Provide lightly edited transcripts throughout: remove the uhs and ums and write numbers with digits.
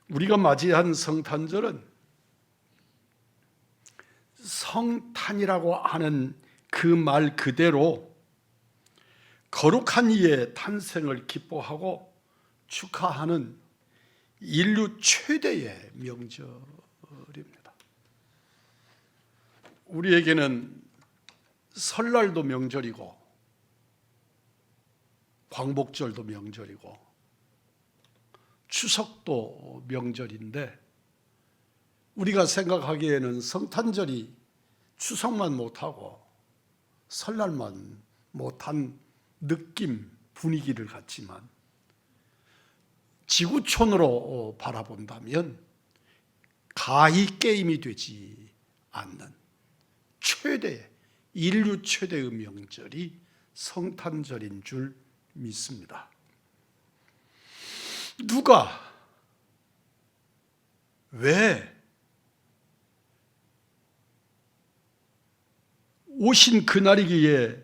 우리가 맞이한 성탄절은 성탄이라고 하는 그 말 그대로 거룩한 이의 탄생을 기뻐하고 축하하는 인류 최대의 명절입니다. 우리에게는 설날도 명절이고 광복절도 명절이고 추석도 명절인데, 우리가 생각하기에는 성탄절이 추석만 못하고 설날만 못한 느낌, 분위기를 갖지만 지구촌으로 바라본다면 가히 게임이 되지 않는 인류 최대의 명절이 성탄절인 줄 믿습니다. 누가, 왜 오신 그날이기에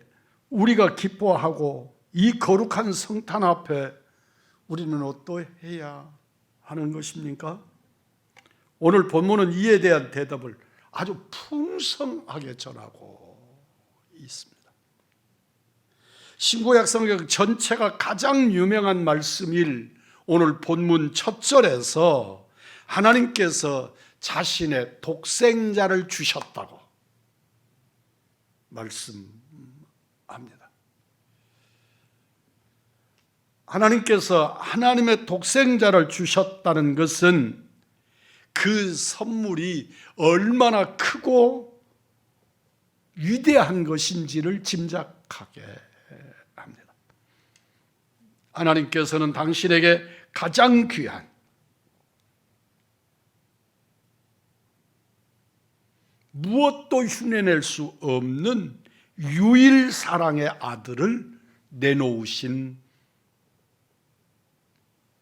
우리가 기뻐하고 이 거룩한 성탄 앞에 우리는 어떠해야 하는 것입니까? 오늘 본문은 이에 대한 대답을 아주 풍성하게 전하고 있습니다. 신구약 성경 전체가 가장 유명한 말씀일 오늘 본문 첫 절에서 하나님께서 자신의 독생자를 주셨다고 말씀합니다. 하나님께서 하나님의 독생자를 주셨다는 것은 그 선물이 얼마나 크고 위대한 것인지를 짐작하게 합니다. 하나님께서는 당신에게 가장 귀한 무엇도 흉내낼 수 없는 유일 사랑의 아들을 내놓으신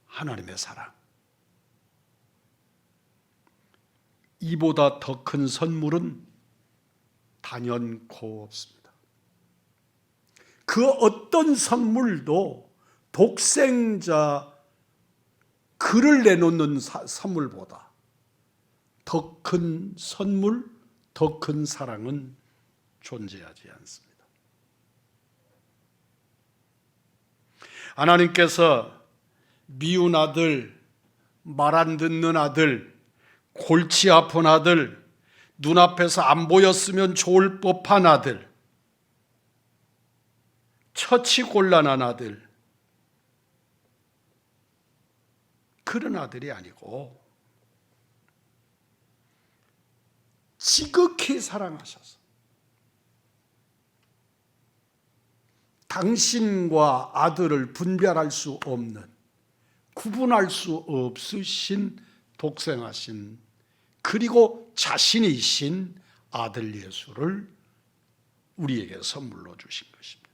하나님의 사랑, 이보다 더 큰 선물은 단연코 없습니다. 그 어떤 선물도 독생자 그를 내놓는 선물보다 더 큰 선물, 더 큰 사랑은 존재하지 않습니다. 하나님께서 미운 아들, 말 안 듣는 아들, 골치 아픈 아들, 눈앞에서 안 보였으면 좋을 법한 아들, 처치곤란한 아들, 그런 아들이 아니고 지극히 사랑하셔서 당신과 아들을 분별할 수 없는, 구분할 수 없으신 독생하신, 그리고 자신이신 아들 예수를 우리에게 선물로 주신 것입니다.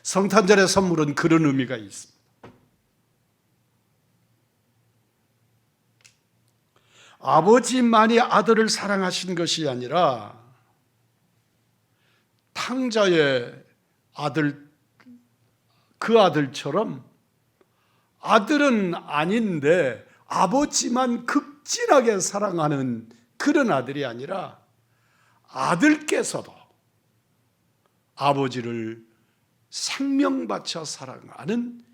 성탄절의 선물은 그런 의미가 있습니다. 아버지만이 아들을 사랑하신 것이 아니라 탕자의 아들, 그 아들처럼 아들은 아닌데 아버지만 극진하게 사랑하는 그런 아들이 아니라 아들께서도 아버지를 생명 바쳐 사랑하는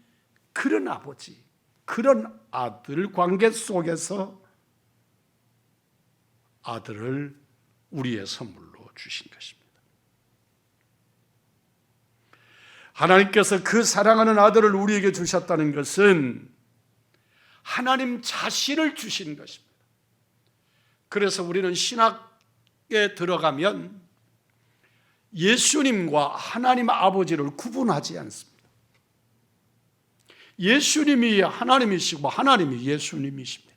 그런 아버지, 그런 아들 관계 속에서 아들을 우리의 선물로 주신 것입니다. 하나님께서 그 사랑하는 아들을 우리에게 주셨다는 것은 하나님 자신을 주신 것입니다. 그래서 우리는 신학에 들어가면 예수님과 하나님 아버지를 구분하지 않습니다. 예수님이 하나님이시고 하나님이 예수님이십니다.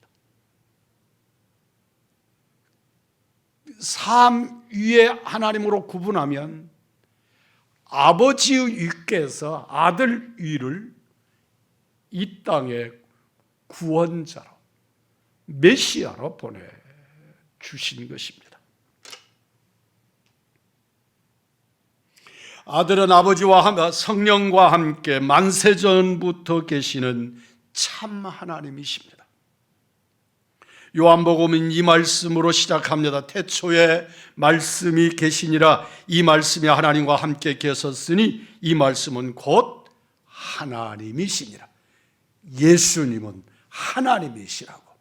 삼위의 하나님으로 구분하면 아버지의 위께서 아들 위를 이 땅에 구원자로, 메시아로 보내주신 것입니다. 아들은 아버지와 성령과 함께 만세전부터 계시는 참 하나님이십니다. 요한복음은 이 말씀으로 시작합니다. 태초에 말씀이 계시니라. 이 말씀이 하나님과 함께 계셨으니 이 말씀은 곧 하나님이시니라. 예수님은 하나님이시라고.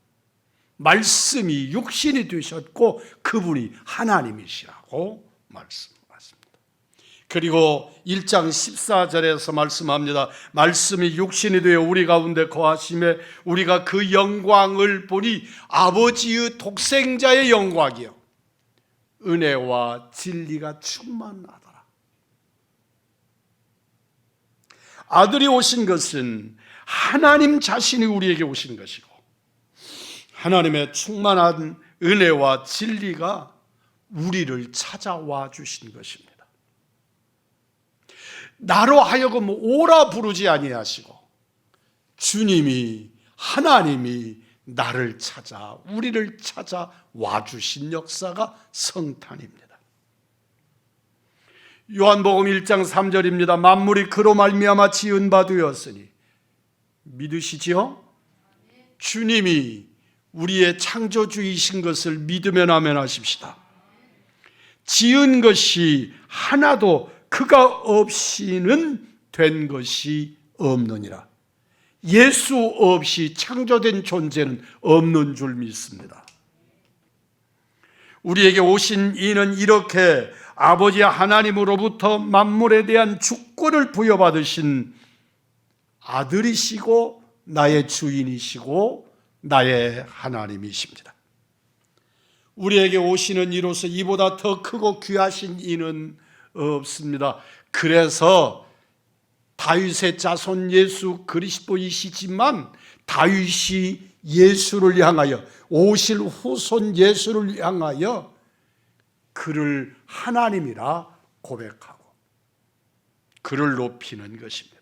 말씀이 육신이 되셨고 그분이 하나님이시라고 말씀하십니다. 그리고 1장 14절에서 말씀합니다. 말씀이 육신이 되어 우리 가운데 거하심에 우리가 그 영광을 보니 아버지의 독생자의 영광이요 은혜와 진리가 충만하더라. 아들이 오신 것은 하나님 자신이 우리에게 오신 것이고 하나님의 충만한 은혜와 진리가 우리를 찾아와 주신 것입니다. 나로 하여금 오라 부르지 아니하시고 주님이 하나님이 나를 찾아 우리를 찾아와 주신 역사가 성탄입니다. 요한복음 1장 3절입니다. 만물이 그로 말미암아 지은 바 되었으니 믿으시지요? 주님이 우리의 창조주이신 것을 믿으면 아멘하십시다. 지은 것이 하나도 그가 없이는 된 것이 없느니라. 예수 없이 창조된 존재는 없는 줄 믿습니다. 우리에게 오신 이는 이렇게 아버지 하나님으로부터 만물에 대한 주권을 부여받으신 아들이시고 나의 주인이시고 나의 하나님이십니다. 우리에게 오시는 이로서 이보다 더 크고 귀하신 이는 없습니다. 그래서 다윗의 자손 예수 그리스도이시지만 다윗이 예수를 향하여 오실 후손 예수를 향하여 그를 하나님이라 고백하고 그를 높이는 것입니다.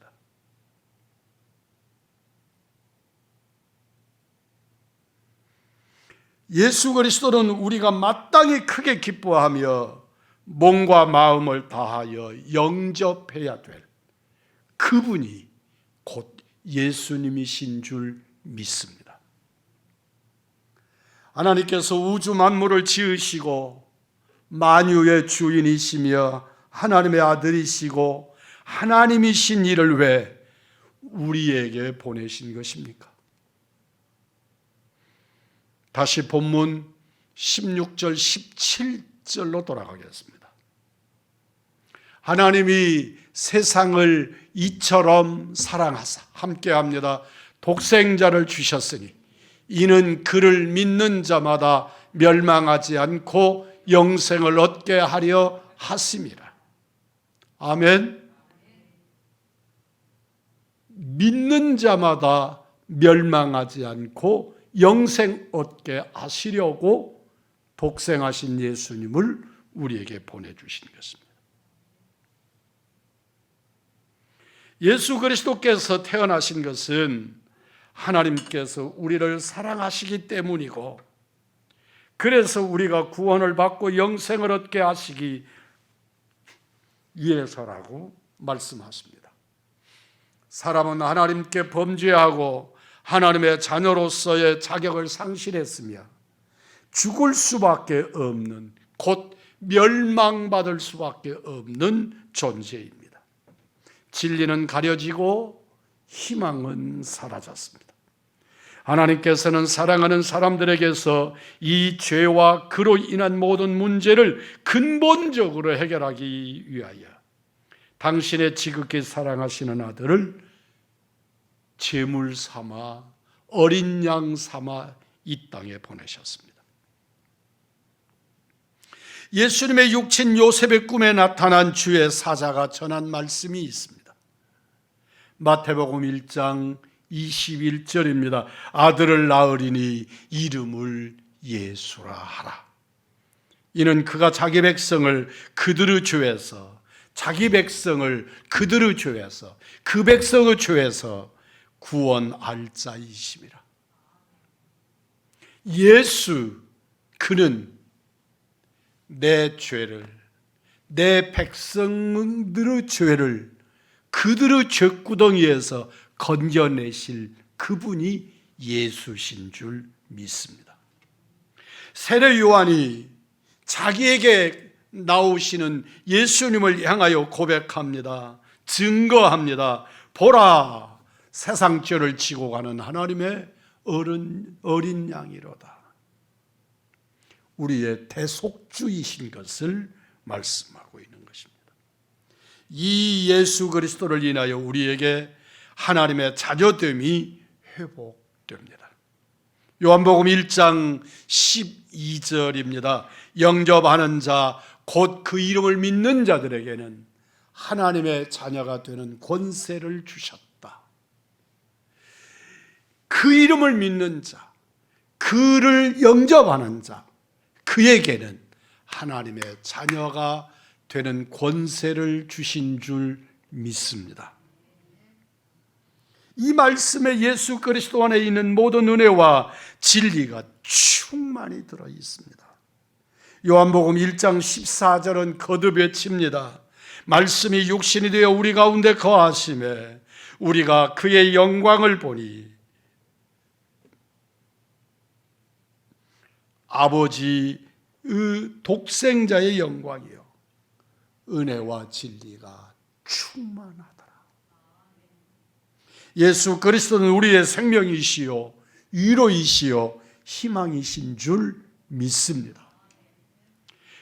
예수 그리스도는 우리가 마땅히 크게 기뻐하며 몸과 마음을 다하여 영접해야 될 그분이 곧 예수님이신 줄 믿습니다. 하나님께서 우주 만물을 지으시고 만유의 주인이시며 하나님의 아들이시고 하나님이신 이를 왜 우리에게 보내신 것입니까? 다시 본문 16절 17절로 돌아가겠습니다. 하나님이 세상을 이처럼 사랑하사 함께합니다. 독생자를 주셨으니 이는 그를 믿는 자마다 멸망하지 않고 영생을 얻게 하려 하심이라. 아멘. 믿는 자마다 멸망하지 않고 영생 얻게 하시려고 독생하신 예수님을 우리에게 보내주신 것입니다. 예수 그리스도께서 태어나신 것은 하나님께서 우리를 사랑하시기 때문이고 그래서 우리가 구원을 받고 영생을 얻게 하시기 위해서라고 말씀하십니다. 사람은 하나님께 범죄하고 하나님의 자녀로서의 자격을 상실했으며 죽을 수밖에 없는 곧 멸망받을 수밖에 없는 존재입니다. 진리는 가려지고 희망은 사라졌습니다. 하나님께서는 사랑하는 사람들에게서 이 죄와 그로 인한 모든 문제를 근본적으로 해결하기 위하여 당신의 지극히 사랑하시는 아들을 제물 삼아 어린 양 삼아 이 땅에 보내셨습니다. 예수님의 육친 요셉의 꿈에 나타난 주의 사자가 전한 말씀이 있습니다. 마태복음 1장 21절입니다. 아들을 낳으리니 이름을 예수라 하라. 이는 그가 자기 백성을 그들의 죄에서 그 백성의 죄에서 구원할 자이심이라. 예수 그는 내 죄를 내 백성들의 죄를 그들의 죄구덩이에서 건져내실 그분이 예수신 줄 믿습니다. 세례 요한이 자기에게 나오시는 예수님을 향하여 고백합니다. 증거합니다. 보라, 세상 죄를 지고 가는 하나님의 어린 양이로다. 우리의 대속주이신 것을 말씀하고 있는 것입니다. 이 예수 그리스도를 인하여 우리에게 하나님의 자녀됨이 회복됩니다. 요한복음 1장 12절입니다. 영접하는 자, 곧 그 이름을 믿는 자들에게는 하나님의 자녀가 되는 권세를 주셨다. 그 이름을 믿는 자, 그를 영접하는 자, 그에게는 하나님의 자녀가 되는 권세를 주신 줄 믿습니다. 이 말씀에 예수 그리스도 안에 있는 모든 은혜와 진리가 충만히 들어 있습니다. 요한복음 1장 14절은 거듭 외칩니다. 말씀이 육신이 되어 우리 가운데 거하심에 우리가 그의 영광을 보니 아버지의 독생자의 영광이요 은혜와 진리가 충만하더라. 예수 그리스도는 우리의 생명이시요 위로이시요 희망이신 줄 믿습니다.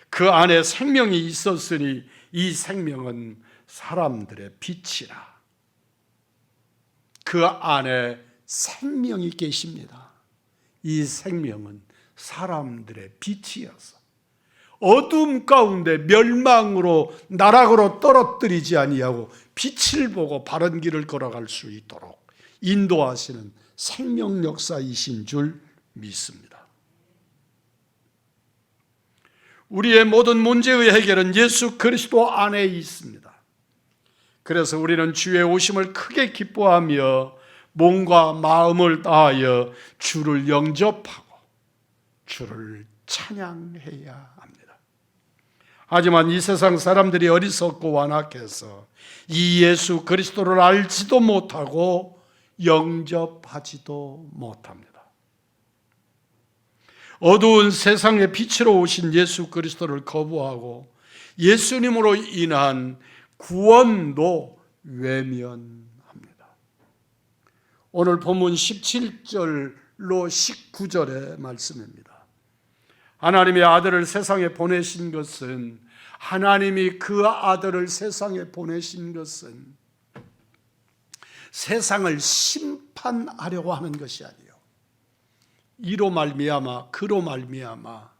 그 안에 생명이 있었으니 이 생명은 사람들의 빛이라. 그 안에 생명이 계십니다. 이 생명은 사람들의 빛이어서 어둠 가운데 멸망으로 나락으로 떨어뜨리지 아니하고 빛을 보고 바른 길을 걸어갈 수 있도록 인도하시는 생명 역사이신 줄 믿습니다. 우리의 모든 문제의 해결은 예수 그리스도 안에 있습니다. 그래서 우리는 주의 오심을 크게 기뻐하며 몸과 마음을 다하여 주를 영접하고 주를 찬양해야 합니다. 하지만 이 세상 사람들이 어리석고 완악해서 이 예수 그리스도를 알지도 못하고 영접하지도 못합니다. 어두운 세상의 빛으로 오신 예수 그리스도를 거부하고 예수님으로 인한 구원도 외면합니다. 오늘 본문 17절로 19절의 말씀입니다. 하나님의 아들을 세상에 보내신 것은 하나님이 그 아들을 세상에 보내신 것은 세상을 심판하려고 하는 것이 아니에요. 이로 말미암아 그로 말미암아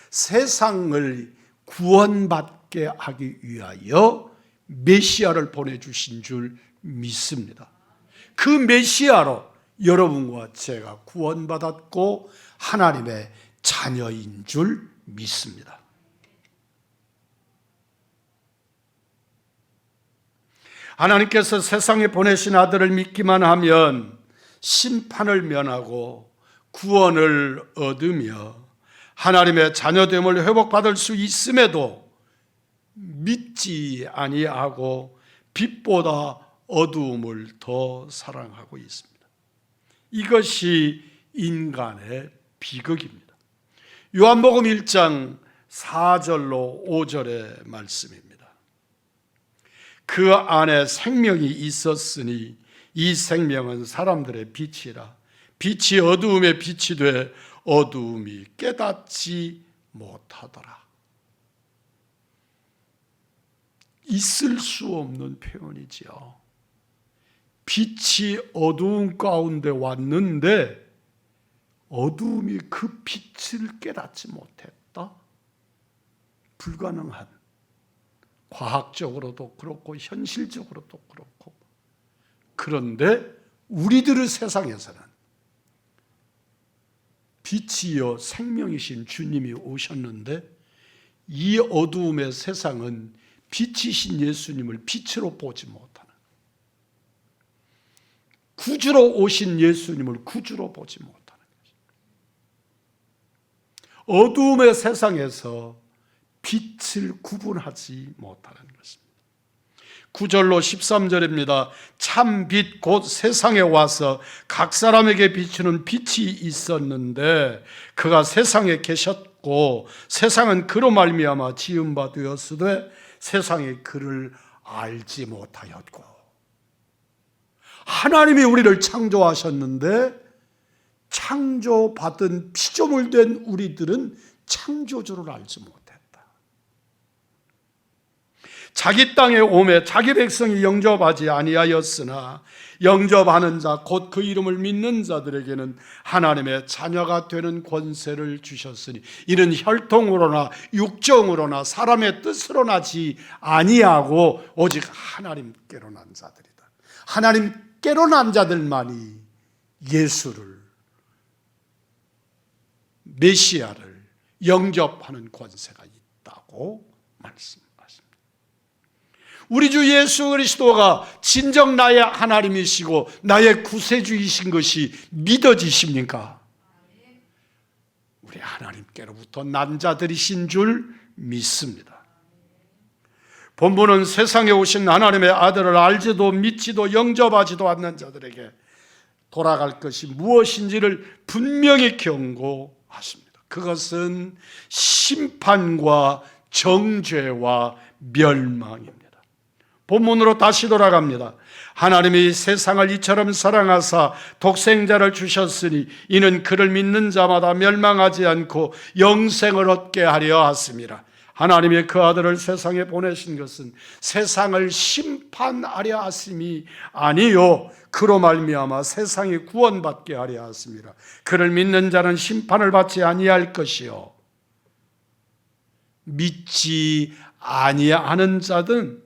세상을 구원받게 하기 위하여 메시아를 보내주신 줄 믿습니다. 그 메시아로 여러분과 제가 구원받았고 하나님의 자녀인 줄 믿습니다. 하나님께서 세상에 보내신 아들을 믿기만 하면 심판을 면하고 구원을 얻으며 하나님의 자녀됨을 회복받을 수 있음에도 믿지 아니하고 빛보다 어두움을 더 사랑하고 있습니다. 이것이 인간의 비극입니다. 요한복음 1장 4절로 5절의 말씀입니다. 그 안에 생명이 있었으니 이 생명은 사람들의 빛이라. 빛이 어두움에 빛이 돼 어두움이 깨닫지 못하더라. 있을 수 없는 표현이지요. 빛이 어두움 가운데 왔는데 어두움이 그 빛을 깨닫지 못했다? 불가능한, 과학적으로도 그렇고 현실적으로도 그렇고. 그런데 우리들의 세상에서는 빛이요 생명이신 주님이 오셨는데 이 어두움의 세상은 빛이신 예수님을 빛으로 보지 못하는, 구주로 오신 예수님을 구주로 보지 못하는 것입니다. 어두움의 세상에서 빛을 구분하지 못하는 것입니다. 9절로 13절입니다. 참 빛 곧 세상에 와서 각 사람에게 비추는 빛이 있었는데 그가 세상에 계셨고 세상은 그로 말미암아 지은 바 되었으되 세상이 그를 알지 못하였고. 하나님이 우리를 창조하셨는데 창조받은 피조물 된 우리들은 창조주를 알지 못했다. 자기 땅에 오매 자기 백성이 영접하지 아니하였으나 영접하는 자 곧 그 이름을 믿는 자들에게는 하나님의 자녀가 되는 권세를 주셨으니 이는 혈통으로나 육정으로나 사람의 뜻으로 나지 아니하고 오직 하나님께로 난 자들이다. 하나님께로 난 자들만이 예수를, 메시아를 영접하는 권세가 있다고 말씀합니다. 우리 주 예수 그리스도가 진정 나의 하나님이시고 나의 구세주이신 것이 믿어지십니까? 우리 하나님께로부터 난 자들이신 줄 믿습니다. 본문은 세상에 오신 하나님의 아들을 알지도 믿지도 영접하지도 않는 자들에게 돌아갈 것이 무엇인지를 분명히 경고하십니다. 그것은 심판과 정죄와 멸망입니다. 본문으로 다시 돌아갑니다. 하나님이 세상을 이처럼 사랑하사 독생자를 주셨으니 이는 그를 믿는 자마다 멸망하지 않고 영생을 얻게 하려 하심이라. 하나님이 그 아들을 세상에 보내신 것은 세상을 심판하려 하심이 아니요 그로 말미암아 세상이 구원받게 하려 하심이라. 그를 믿는 자는 심판을 받지 아니할 것이요 믿지 아니하는 자든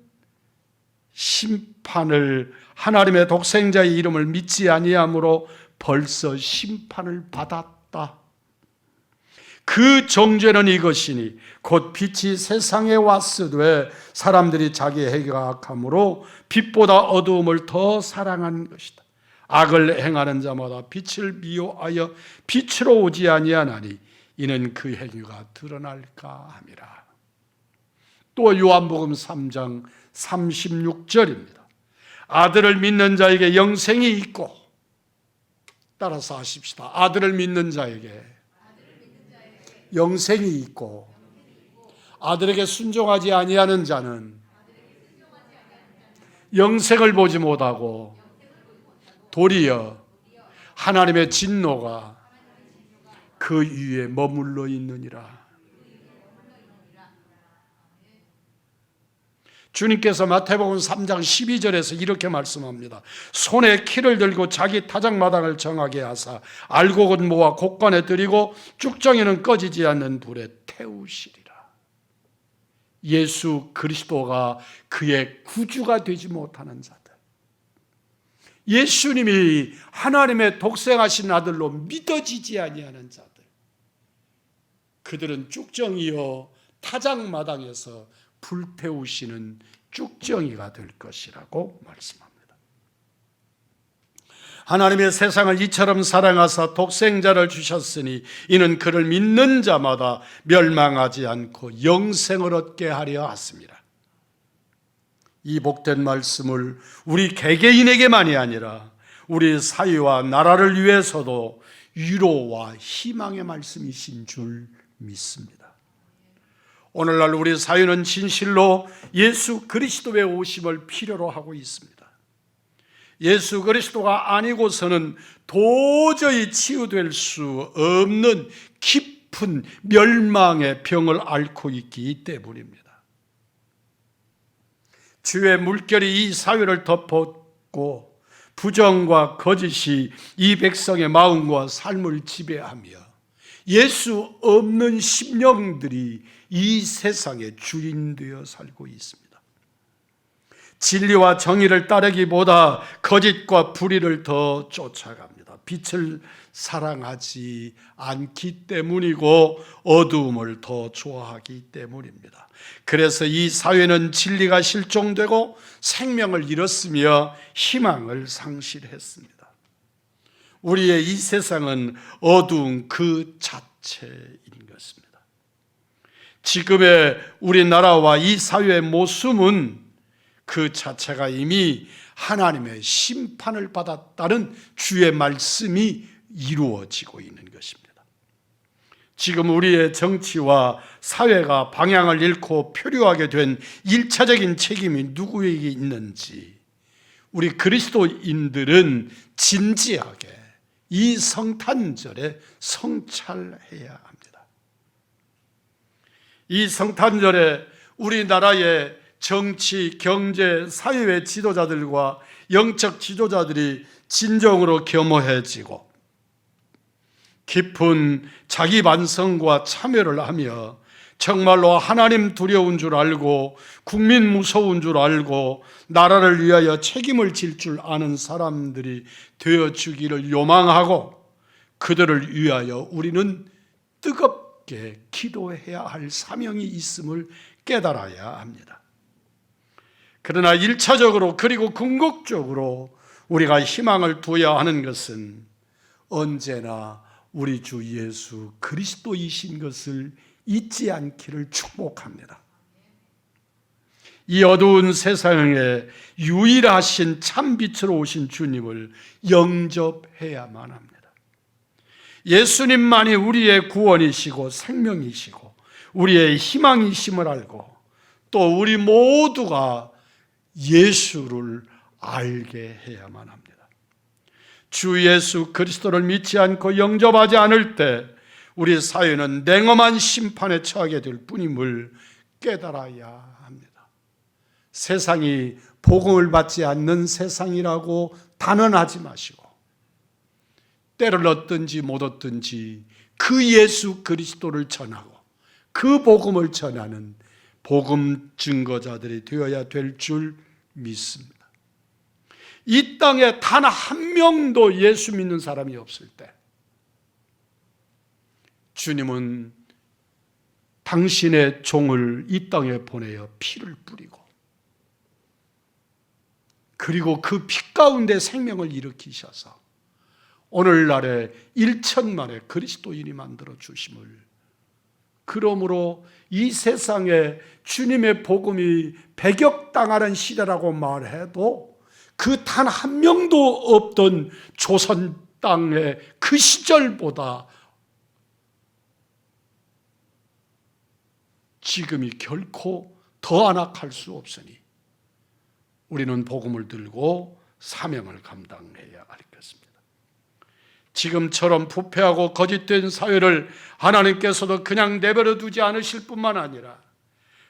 심판을, 하나님의 독생자의 이름을 믿지 아니함으로 벌써 심판을 받았다. 그 정죄는 이것이니 곧 빛이 세상에 왔으되 사람들이 자기 행위가 악함으로 빛보다 어두움을 더 사랑한 것이다. 악을 행하는 자마다 빛을 미워하여 빛으로 오지 아니하나니 이는 그 행위가 드러날까 함이라. 또 요한복음 3장 36절입니다. 아들을 믿는 자에게 영생이 있고, 따라서 하십시다. 아들을 믿는 자에게 영생이 있고 아들에게 순종하지 아니하는 자는 영생을 보지 못하고 도리어 하나님의 진노가 그 위에 머물러 있느니라. 주님께서 마태복음 3장 12절에서 이렇게 말씀합니다. 손에 키를 들고 자기 타작마당을 정하게 하사 알곡은 모아 곡간에 들이고 쭉정이는 꺼지지 않는 불에 태우시리라. 예수 그리스도가 그의 구주가 되지 못하는 자들, 예수님이 하나님의 독생하신 아들로 믿어지지 아니하는 자들, 그들은 쭉정이여 타작마당에서 불태우시는 쭉정이가 될 것이라고 말씀합니다. 하나님의 세상을 이처럼 사랑하사 독생자를 주셨으니 이는 그를 믿는 자마다 멸망하지 않고 영생을 얻게 하려 하십니다. 이 복된 말씀을 우리 개개인에게만이 아니라 우리 사회와 나라를 위해서도 위로와 희망의 말씀이신 줄 믿습니다. 오늘날 우리 사회는 진실로 예수 그리스도의 오심을 필요로 하고 있습니다. 예수 그리스도가 아니고서는 도저히 치유될 수 없는 깊은 멸망의 병을 앓고 있기 때문입니다. 주의 물결이 이 사회를 덮었고 부정과 거짓이 이 백성의 마음과 삶을 지배하며 예수 없는 심령들이 이 세상의 주인 되어 살고 있습니다. 진리와 정의를 따르기보다 거짓과 불의를 더 쫓아갑니다. 빛을 사랑하지 않기 때문이고 어두움을 더 좋아하기 때문입니다. 그래서 이 사회는 진리가 실종되고 생명을 잃었으며 희망을 상실했습니다. 우리의 이 세상은 어두운 그 자체인 것입니다. 지금의 우리나라와 이 사회의 모습은 그 자체가 이미 하나님의 심판을 받았다는 주의 말씀이 이루어지고 있는 것입니다. 지금 우리의 정치와 사회가 방향을 잃고 표류하게 된 1차적인 책임이 누구에게 있는지 우리 그리스도인들은 진지하게 이 성탄절에 성찰해야 합니다. 이 성탄절에 우리나라의 정치, 경제, 사회의 지도자들과 영적 지도자들이 진정으로 겸허해지고 깊은 자기 반성과 참여를 하며 정말로 하나님 두려운 줄 알고 국민 무서운 줄 알고 나라를 위하여 책임을 질 줄 아는 사람들이 되어주기를 요망하고 그들을 위하여 우리는 뜨겁게 기도해야 할 사명이 있음을 깨달아야 합니다. 그러나 1차적으로 그리고 궁극적으로 우리가 희망을 두어야 하는 것은 언제나 우리 주 예수 그리스도이신 것을 잊지 않기를 축복합니다. 이 어두운 세상에 유일하신 참빛으로 오신 주님을 영접해야만 합니다. 예수님만이 우리의 구원이시고 생명이시고 우리의 희망이심을 알고 또 우리 모두가 예수를 알게 해야만 합니다. 주 예수 그리스도를 믿지 않고 영접하지 않을 때 우리 사회는 냉엄한 심판에 처하게 될 뿐임을 깨달아야 합니다. 세상이 복음을 받지 않는 세상이라고 단언하지 마시고 때를 얻든지 못 얻든지 그 예수 그리스도를 전하고 그 복음을 전하는 복음 증거자들이 되어야 될 줄 믿습니다. 이 땅에 단 한 명도 예수 믿는 사람이 없을 때 주님은 당신의 종을 이 땅에 보내어 피를 뿌리고 그리고 그 피 가운데 생명을 일으키셔서 오늘날에 1천만의 그리스도인이 만들어 주심을, 그러므로 이 세상에 주님의 복음이 배격당하는 시대라고 말해도 그 단 한 명도 없던 조선 땅의 그 시절보다 지금이 결코 더 안악할 수 없으니 우리는 복음을 들고 사명을 감당해야 할 것입니다. 지금처럼 부패하고 거짓된 사회를 하나님께서도 그냥 내버려 두지 않으실 뿐만 아니라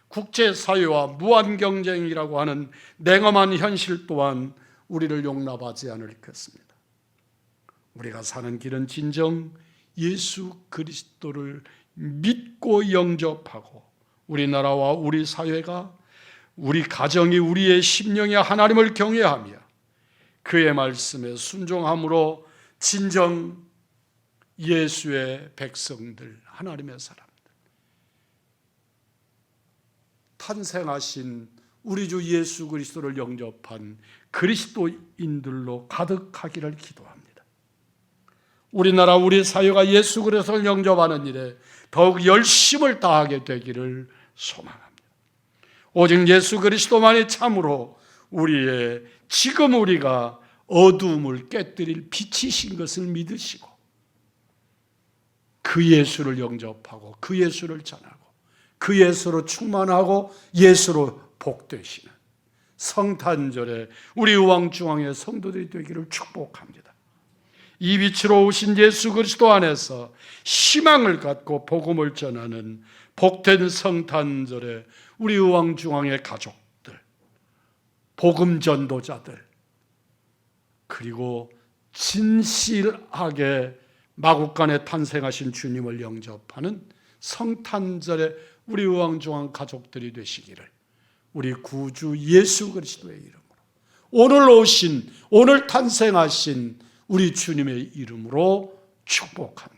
국제사회와 무한경쟁이라고 하는 냉엄한 현실 또한 우리를 용납하지 않을 것입니다. 우리가 사는 길은 진정 예수 그리스도를 믿고 영접하고 우리나라와 우리 사회가, 우리 가정이, 우리의 심령이 하나님을 경외하며 그의 말씀에 순종함으로 진정 예수의 백성들, 하나님의 사람들, 탄생하신 우리 주 예수 그리스도를 영접한 그리스도인들로 가득하기를 기도합니다. 우리나라 우리 사회가 예수 그리스도를 영접하는 일에 더욱 열심을 다하게 되기를 소망합니다. 오직 예수 그리스도만이 참으로 우리의 지금 우리가 어두움을 깨뜨릴 빛이신 것을 믿으시고 그 예수를 영접하고 그 예수를 전하고 그 예수로 충만하고 예수로 복되시는 성탄절에 우리 의왕중앙의 성도들이 되기를 축복합니다. 이 빛으로 오신 예수 그리스도 안에서 희망을 갖고 복음을 전하는 복된 성탄절에 우리 의왕중앙의 가족들, 복음 전도자들, 그리고 진실하게 마국간에 탄생하신 주님을 영접하는 성탄절에 우리 의왕중앙 가족들이 되시기를 우리 구주 예수 그리스도의 이름으로, 오늘 탄생하신 우리 주님의 이름으로 축복합니다.